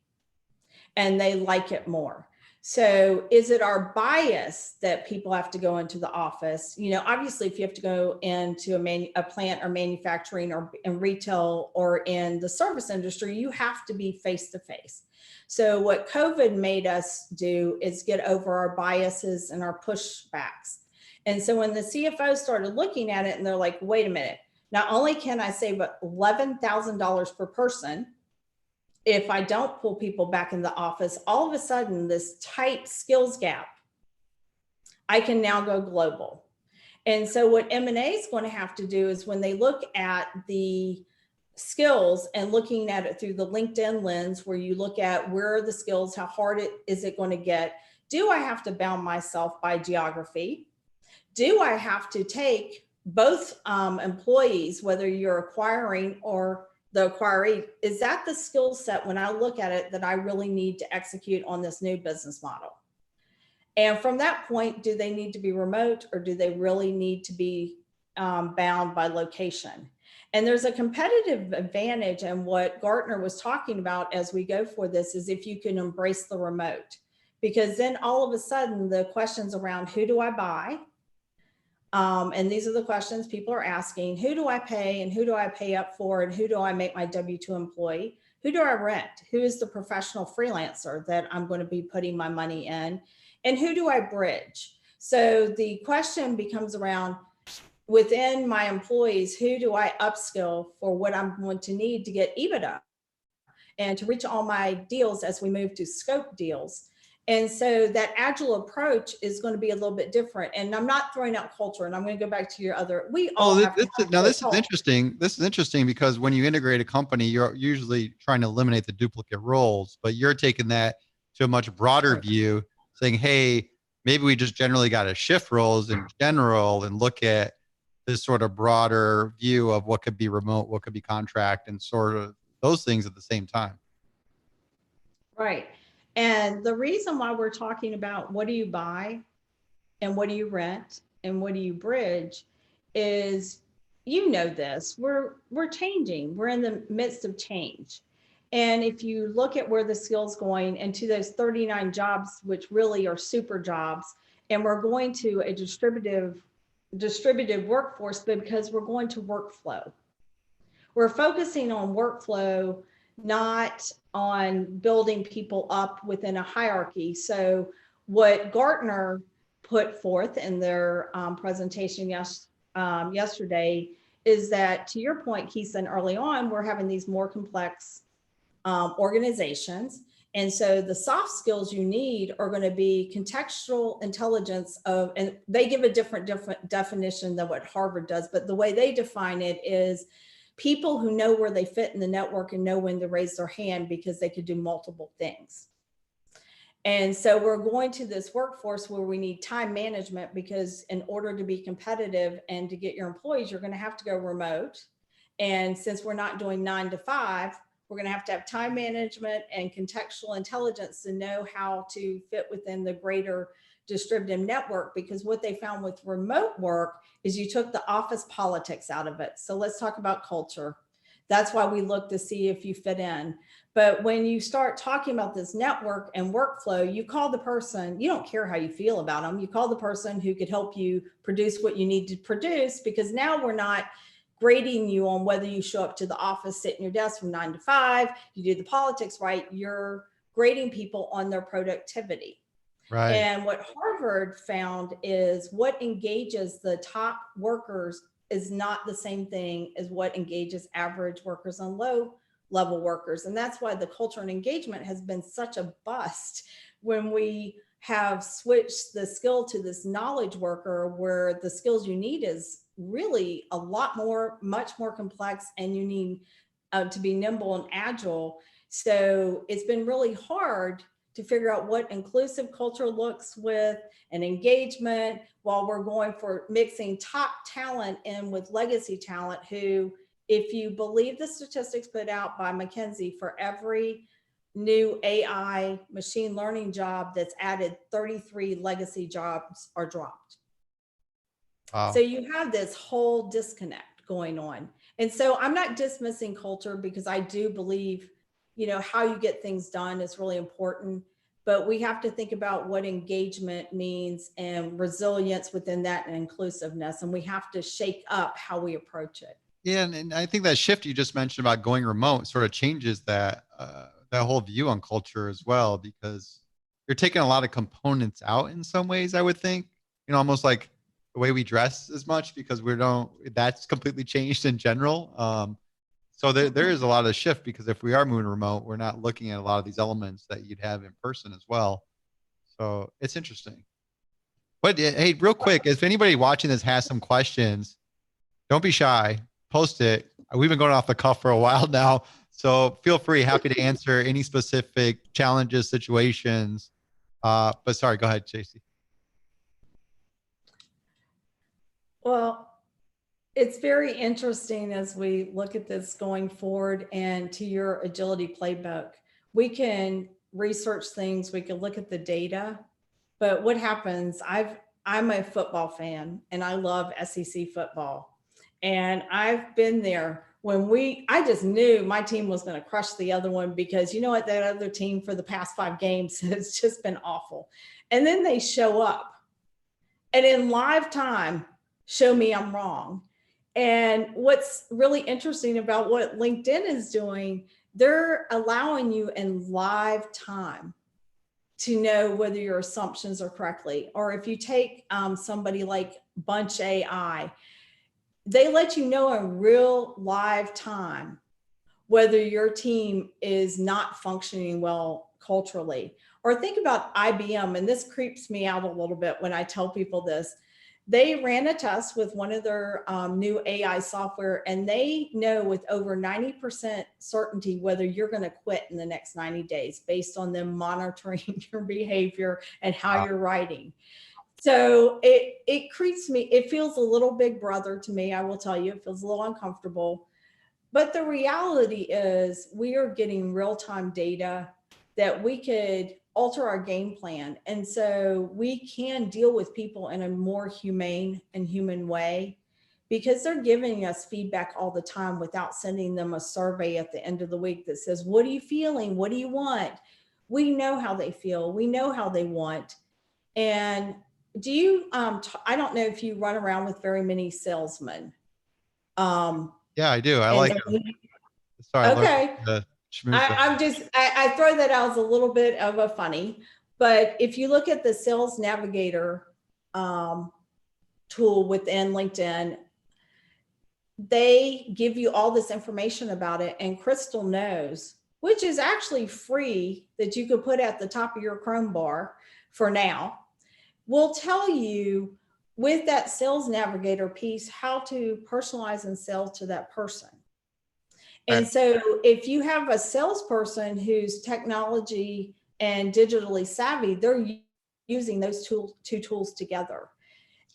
and they like it more. So is it our bias that people have to go into the office? Obviously, if you have to go into a plant or manufacturing or in retail or in the service industry, you have to be face to face. So what COVID made us do is get over our biases and our pushbacks. And so when the CFO started looking at it and they're like, wait a minute, not only can I save $11,000 per person if I don't pull people back in the office, all of a sudden this tight skills gap, I can now go global. And so what M&A is going to have to do is, when they look at the skills and looking at it through the LinkedIn lens, where you look at where are the skills, how hard is it going to get? Do I have to bound myself by geography? Do I have to take both employees, whether you're acquiring or the acquiree? Is that the skill set, when I look at it, that I really need to execute on this new business model? And from that point, do they need to be remote, or do they really need to be bound by location? And there's a competitive advantage, and what Gartner was talking about as we go for this is if you can embrace the remote, because then all of a sudden the questions around who do I buy? And these are the questions people are asking: who do I pay, and who do I pay up for, and who do I make my W-2 employee? Who do I rent? Who is the professional freelancer that I'm going to be putting my money in? And who do I bridge? So the question becomes around, within my employees, who do I upskill for what I'm going to need to get EBITDA and to reach all my deals as we move to scope deals? And so that agile approach is going to be a little bit different. And I'm not throwing out culture, and I'm going to go back to your other, we all have to have this is interesting. This is interesting because when you integrate a company, you're usually trying to eliminate the duplicate roles, but you're taking that to a much broader view, saying, hey, maybe we just generally got to shift roles in general and look at this sort of broader view of what could be remote, what could be contract, and sort of those things at the same time. Right. And the reason why we're talking about what do you buy and what do you rent and what do you bridge is, this, we're changing. We're in the midst of change. And if you look at where the skills going into those 39 jobs, which really are super jobs, and we're going to a distributed workforce, because we're going to workflow. We're focusing on workflow, not on building people up within a hierarchy. So what Gartner put forth in their presentation yesterday is that, to your point, Kison, early on, we're having these more complex organizations, And so the soft skills you need are going to be contextual intelligence of, and they give a different definition than what Harvard does, but the way they define it is people who know where they fit in the network and know when to raise their hand because they could do multiple things. And so we're going to this workforce where we need time management, because in order to be competitive and to get your employees, you're going to have to go remote. And since we're not doing 9 to 5, we're going to have time management and contextual intelligence to know how to fit within the greater distributed network. Because what they found with remote work is you took the office politics out of it. So let's talk about culture. That's why we look to see if you fit in. But when you start talking about this network and workflow, you call the person, you don't care how you feel about them. You call the person who could help you produce what you need to produce, because now we're not grading you on whether you show up to the office, sit in your desk from 9 to 5, you do the politics right. You're grading people on their productivity. Right. And what Harvard found is what engages the top workers is not the same thing as what engages average workers and low level workers. And that's why the culture and engagement has been such a bust when we have switched the skill to this knowledge worker, where the skills you need is really a lot more, much more complex, and you need to be nimble and agile. So it's been really hard to figure out what inclusive culture looks with and engagement, while we're going for mixing top talent in with legacy talent, who, if you believe the statistics put out by McKinsey, for every new AI machine learning job that's added, 33 legacy jobs are dropped. Wow. So you have this whole disconnect going on. And so I'm not dismissing culture, because I do believe, how you get things done is really important, but we have to think about what engagement means and resilience within that, and inclusiveness. And we have to shake up how we approach it. Yeah. And I think that shift you just mentioned about going remote sort of changes that whole view on culture as well, because you're taking a lot of components out in some ways, I would think, almost like the way we dress as much, because that's completely changed in general. So there is a lot of shift, because if we are moving remote, we're not looking at a lot of these elements that you'd have in person as well. So it's interesting. But hey, real quick, if anybody watching this has some questions, don't be shy, post it. We've been going off the cuff for a while now, so feel free, happy to answer any specific challenges, situations. But sorry, go ahead, Tracy. Well, it's very interesting as we look at this going forward, and to your agility playbook, we can research things, we can look at the data, but what happens, I'm a football fan and I love SEC football. And I've been there when I just knew my team was going to crush the other one, because you know what, that other team for the past 5 games has just been awful. And then they show up and in live time show me I'm wrong. And what's really interesting about what LinkedIn is doing, they're allowing you in live time to know whether your assumptions are correctly. Or if you take somebody like Bunch AI, they let you know in real live time whether your team is not functioning well culturally. Or think about IBM, and this creeps me out a little bit when I tell people this. They ran a test with one of their new AI software, and they know with over 90% certainty whether you're going to quit in the next 90 days based on them monitoring your behavior and how you're writing. So it creeps me. It feels a little big brother to me. I will tell you, it feels a little uncomfortable. But the reality is we are getting real-time data that we could alter our game plan. And so we can deal with people in a more humane and human way, because they're giving us feedback all the time without sending them a survey at the end of the week that says, what are you feeling? What do you want? We know how they feel. We know how they want. And do you, I don't know if you run around with very many salesmen. Yeah, I do. I like them. Sorry. Okay. I throw that out as a little bit of a funny, but if you look at the Sales Navigator tool within LinkedIn, they give you all this information about it. And Crystal knows which is actually free that you could put at the top of your Chrome bar for now, will tell you with that sales navigator piece how to personalize and sell to that person. And so if you have a salesperson who's technology and digitally savvy, they're using those two tools together.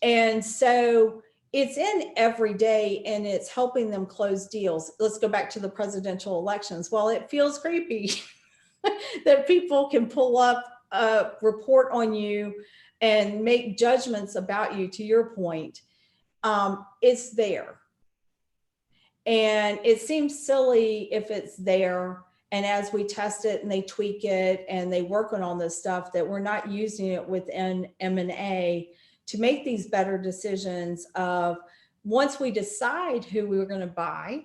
And so it's in every day and it's helping them close deals. Let's go back to the presidential elections. Well, it feels creepy that people can pull up a report on you and make judgments about you, to your point. It's there. And it seems silly if it's there. And as we test it and they tweak it and they work on all this stuff, that we're not using it within M&A to make these better decisions of once we decide who we were going to buy,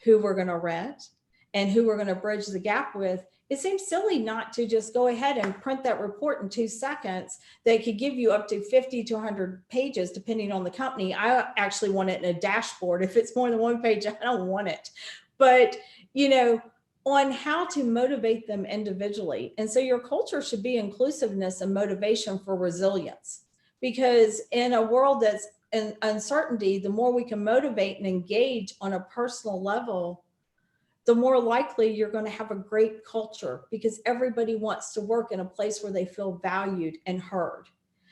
who we're going to rent, and who we're going to bridge the gap with. It seems silly not to just go ahead and print that report in 2 seconds that could give you up to 50 to 100 pages, depending on the company. I actually want it in a dashboard. If it's more than 1 page, I don't want it. But, on how to motivate them individually. And so your culture should be inclusiveness and motivation for resilience. Because in a world that's in uncertainty, the more we can motivate and engage on a personal level, the more likely you're going to have a great culture, because everybody wants to work in a place where they feel valued and heard.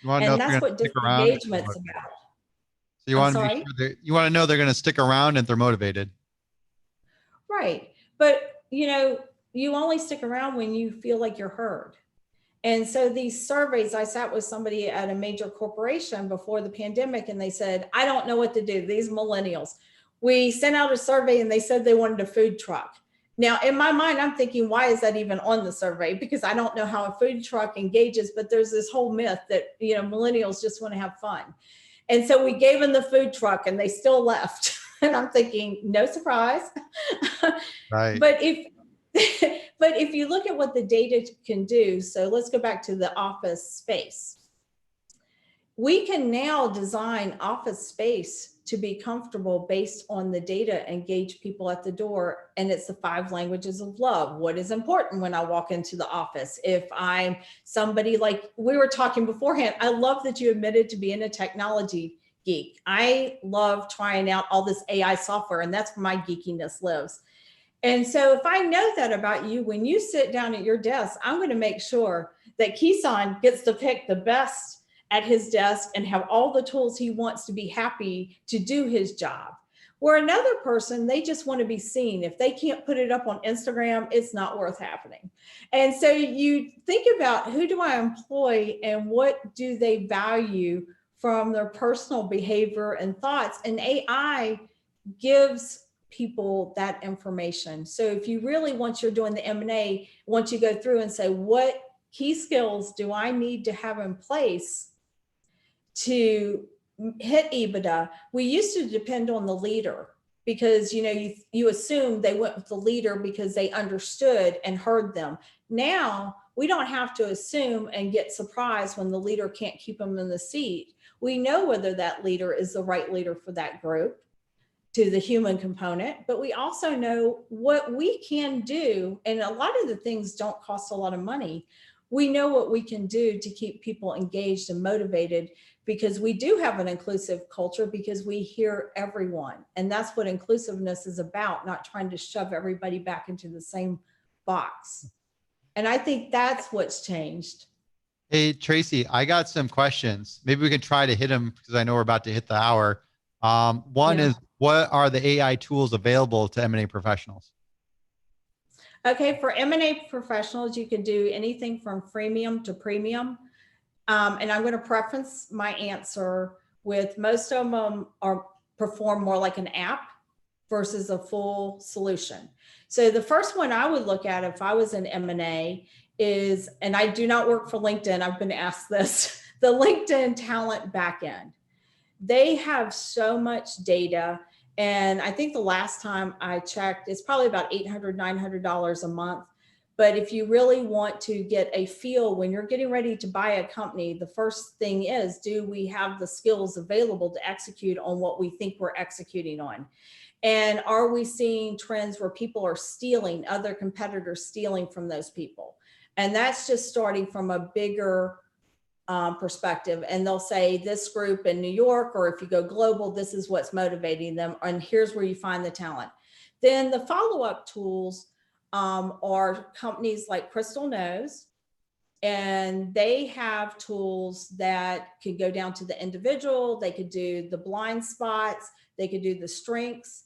And that's what disengagement's about. So you want to make sure you want to know they're going to stick around and they're motivated. Right. But, you only stick around when you feel like you're heard. And so these surveys, I sat with somebody at a major corporation before the pandemic, and they said, I don't know what to do. These millennials. We sent out a survey and they said they wanted a food truck. Now, in my mind, I'm thinking, why is that even on the survey? Because I don't know how a food truck engages, but there's this whole myth that, millennials just want to have fun. And so we gave them the food truck and they still left. And I'm thinking, no surprise. Right. But if you look at what the data can do, so let's go back to the office space. We can now design office space to be comfortable based on the data and gauge people at the door. And it's the 5 languages of love. What is important when I walk into the office? If I'm somebody like we were talking beforehand, I love that you admitted to being a technology geek. I love trying out all this AI software, and that's where my geekiness lives. And so if I know that about you, when you sit down at your desk, I'm going to make sure that Kison gets to pick the best at his desk and have all the tools he wants to be happy to do his job. Where another person, they just want to be seen. If they can't put it up on Instagram, it's not worth happening. And so you think about, who do I employ and what do they value from their personal behavior and thoughts? And AI gives people that information. So if you really, once you're doing the M&A, once you go through and say, what key skills do I need to have in place to hit EBITDA? We used to depend on the leader because, you assume they went with the leader because they understood and heard them. Now we don't have to assume and get surprised when the leader can't keep them in the seat. We know whether that leader is the right leader for that group, to the human component, but we also know what we can do. And a lot of the things don't cost a lot of money. We know what we can do to keep people engaged and motivated, because we do have an inclusive culture, because we hear everyone. And that's what inclusiveness is about, not trying to shove everybody back into the same box. And I think that's what's changed. Hey, Tracy, I got some questions. Maybe we can try to hit them because I know we're about to hit the hour. One is, what are the AI tools available to M&A professionals? Okay, for M&A professionals, you can do anything from freemium to premium. And I'm going to preface my answer with, most of them perform more like an app versus a full solution. So the first one I would look at if I was in M&A is, and I do not work for LinkedIn, I've been asked this, the LinkedIn talent backend. They have so much data. And I think the last time I checked, it's probably about $800, $900 a month. But if you really want to get a feel when you're getting ready to buy a company, the first thing is, do we have the skills available to execute on what we think we're executing on? And are we seeing trends where people are stealing, other competitors stealing from those people? And that's just starting from a bigger perspective. And they'll say this group in New York, or if you go global, this is what's motivating them. And here's where you find the talent. Then the follow-up tools are companies like Crystal Knows, and they have tools that could go down to the individual. They could do the blind spots, they could do the strengths,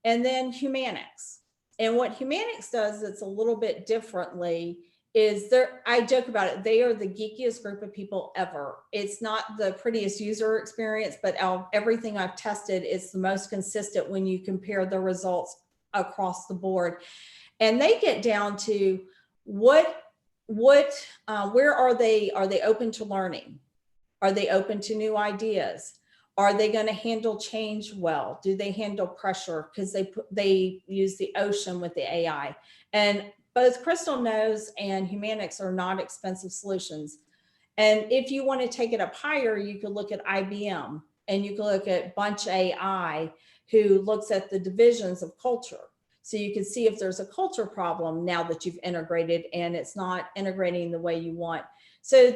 and then Humanics. And what Humanics does that's a little bit differently is I joke about it, they are the geekiest group of people ever. It's not the prettiest user experience, but everything I've tested, it's the most consistent when you compare the results across the board. And they get down to where are they open to learning? Are they open to new ideas? Are they going to handle change well? Do they handle pressure? Because they use the ocean with the AI. And both Crystal Knows and Humanics are not expensive solutions. And if you want to take it up higher, you could look at IBM, and you could look at Bunch AI, who looks at the divisions of culture. So you can see if there's a culture problem now that you've integrated and it's not integrating the way you want. So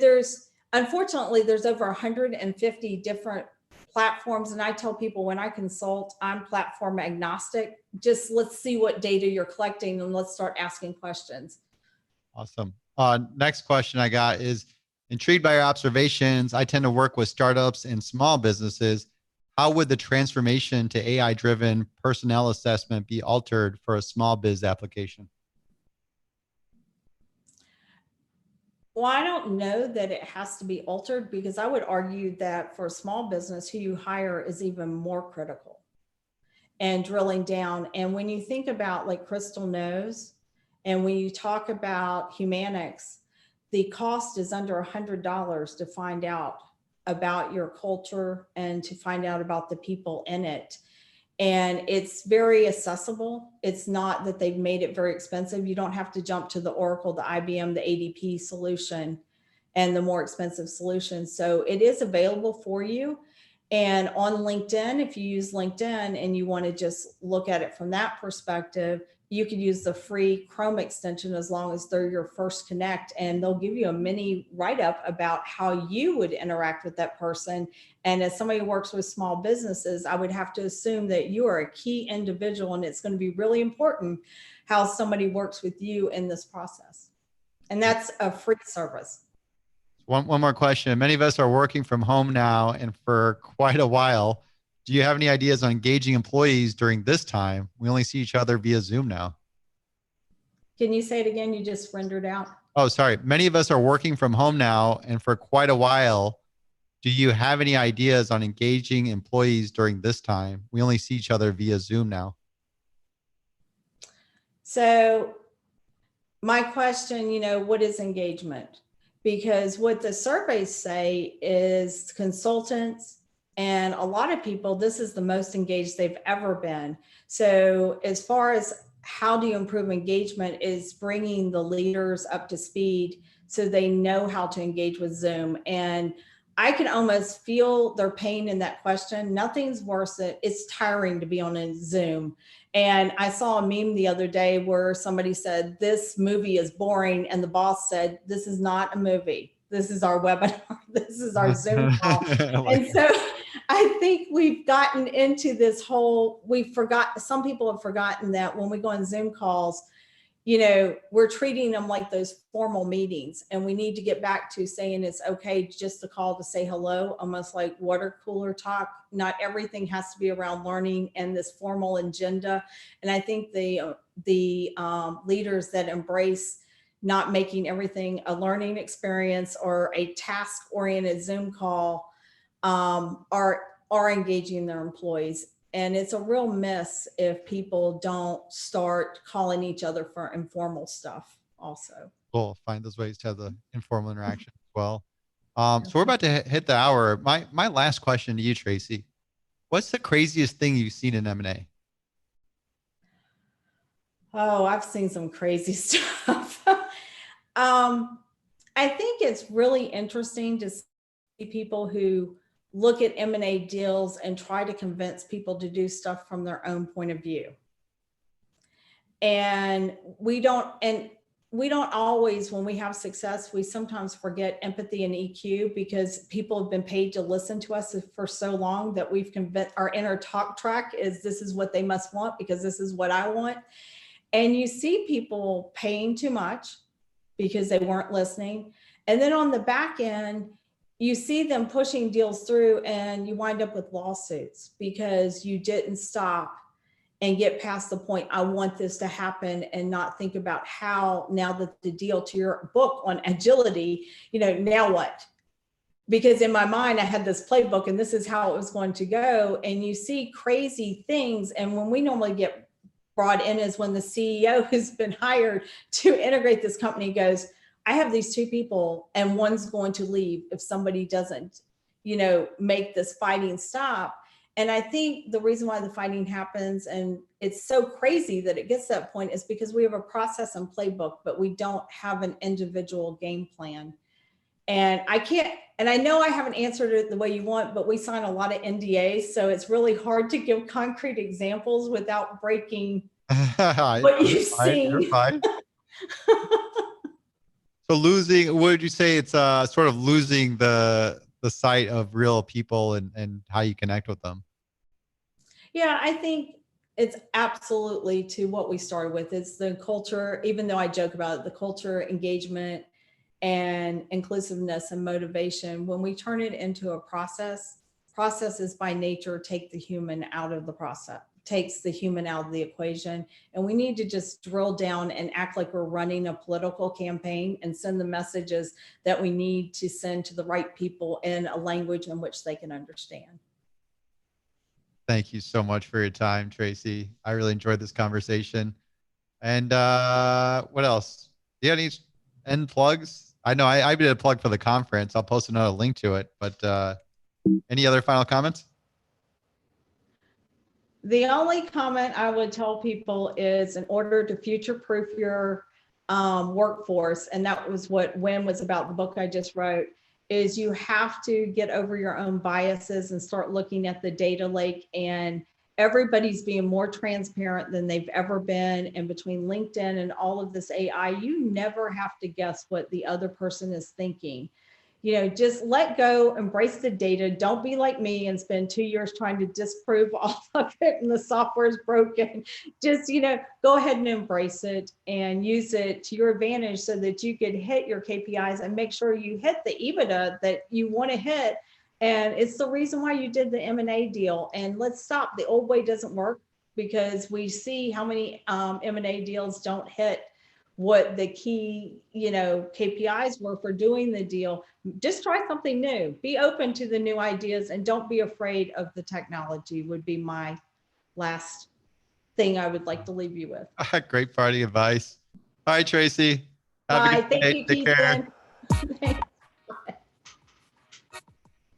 unfortunately, there's over 150 different platforms. And I tell people when I consult, I'm platform agnostic. Just let's see what data you're collecting and let's start asking questions. Awesome. Next question I got is, intrigued by your observations. I tend to work with startups and small businesses. How would the transformation to AI-driven personnel assessment be altered for a small biz application? Well, I don't know that it has to be altered, because I would argue that for a small business, who you hire is even more critical, and drilling down. And when you think about like Crystal Knows, and when you talk about Humanics, the cost is under $100 to find out about your culture and to find out about the people in it. And it's very accessible. It's not that they've made it very expensive. You don't have to jump to the Oracle, the IBM, the ADP solution and the more expensive solutions. So it is available for you. And on LinkedIn, if you use LinkedIn and you want to just look at it from that perspective, you could use the free Chrome extension as long as they're your first connect, and they'll give you a mini write-up about how you would interact with that person. And as somebody who works with small businesses, I would have to assume that you are a key individual, and it's going to be really important how somebody works with you in this process. And that's a free service. One more question. Many of us are working from home now and for quite a while. Do you have any ideas on engaging employees during this time? We only see each other via Zoom now. Can you say it again? You just rendered out. Oh, sorry. Many of us are working from home now and for quite a while. Do you have any ideas on engaging employees during this time? We only see each other via Zoom now. So my question, what is engagement? Because what the surveys say is consultants and a lot of people, this is the most engaged they've ever been. So as far as how do you improve engagement, is bringing the leaders up to speed so they know how to engage with Zoom. And I can almost feel their pain in that question. Nothing's worse than it's tiring to be on a Zoom. And I saw a meme the other day where somebody said, this movie is boring. And the boss said, this is not a movie. This is our webinar. This is our Zoom call. And so I think we've gotten into this whole, some people have forgotten that when we go on Zoom calls, we're treating them like those formal meetings, and we need to get back to saying it's okay just to call to say hello, almost like water cooler talk. Not everything has to be around learning and this formal agenda. And I think the leaders that embrace not making everything a learning experience or a task-oriented Zoom call are engaging their employees. And it's a real miss if people don't start calling each other for informal stuff also. Cool. Find those ways to have the informal interaction as well. So we're about to hit the hour. My last question to you, Tracy, what's the craziest thing you've seen in M&A? Oh, I've seen some crazy stuff. I think it's really interesting to see people who look at M&A deals and try to convince people to do stuff from their own point of view. And we don't always, when we have success, we sometimes forget empathy and EQ, because people have been paid to listen to us for so long that we've convinced our inner talk track is this is what they must want because this is what I want. And you see people paying too much because they weren't listening. And then on the back end, you see them pushing deals through and you wind up with lawsuits because you didn't stop and get past the point, I want this to happen, and not think about how, now that the deal, to your book on agility, now what? Because in my mind, I had this playbook and this is how it was going to go. And you see crazy things. And when we normally get brought in is when the CEO who's been hired to integrate this company goes, I have these two people and one's going to leave if somebody doesn't, make this fighting stop. And I think the reason why the fighting happens, and it's so crazy that it gets to that point, is because we have a process and playbook, but we don't have an individual game plan. And I know I haven't answered it the way you want, but we sign a lot of NDAs. So it's really hard to give concrete examples without breaking what you've seen. You're fine. So what would you say it's sort of losing the sight of real people and how you connect with them? Yeah, I think it's absolutely to what we started with. It's the culture, even though I joke about it, the culture, engagement, and inclusiveness and motivation. When we turn it into a processes by nature take the human out of the process, takes the human out of the equation. And we need to just drill down and act like we're running a political campaign and send the messages that we need to send to the right people in a language in which they can understand. Thank you so much for your time, Tracy. I really enjoyed this conversation. And what else? Do you have any end plugs? I know I did a plug for the conference. I'll post another link to it. But any other final comments? The only comment I would tell people is, in order to future-proof your workforce, and that was what WIN was about, the book I just wrote, is you have to get over your own biases and start looking at the data lake. And everybody's being more transparent than they've ever been. And between LinkedIn and all of this AI, you never have to guess what the other person is thinking. Just let go, embrace the data. Don't be like me and spend 2 years trying to disprove all of it and the software is broken. Just, go ahead and embrace it and use it to your advantage so that you could hit your KPIs and make sure you hit the EBITDA that you want to hit. And it's the reason why you did the M&A deal. And let's stop. The old way doesn't work, because we see how many M&A deals don't hit what the key, KPIs were for doing the deal. Just try something new. Be open to the new ideas and don't be afraid of the technology, would be my last thing I would like to leave you with. Great party advice. All right, Tracy. Have Bye. a good day. Thank you, Take care. Kison.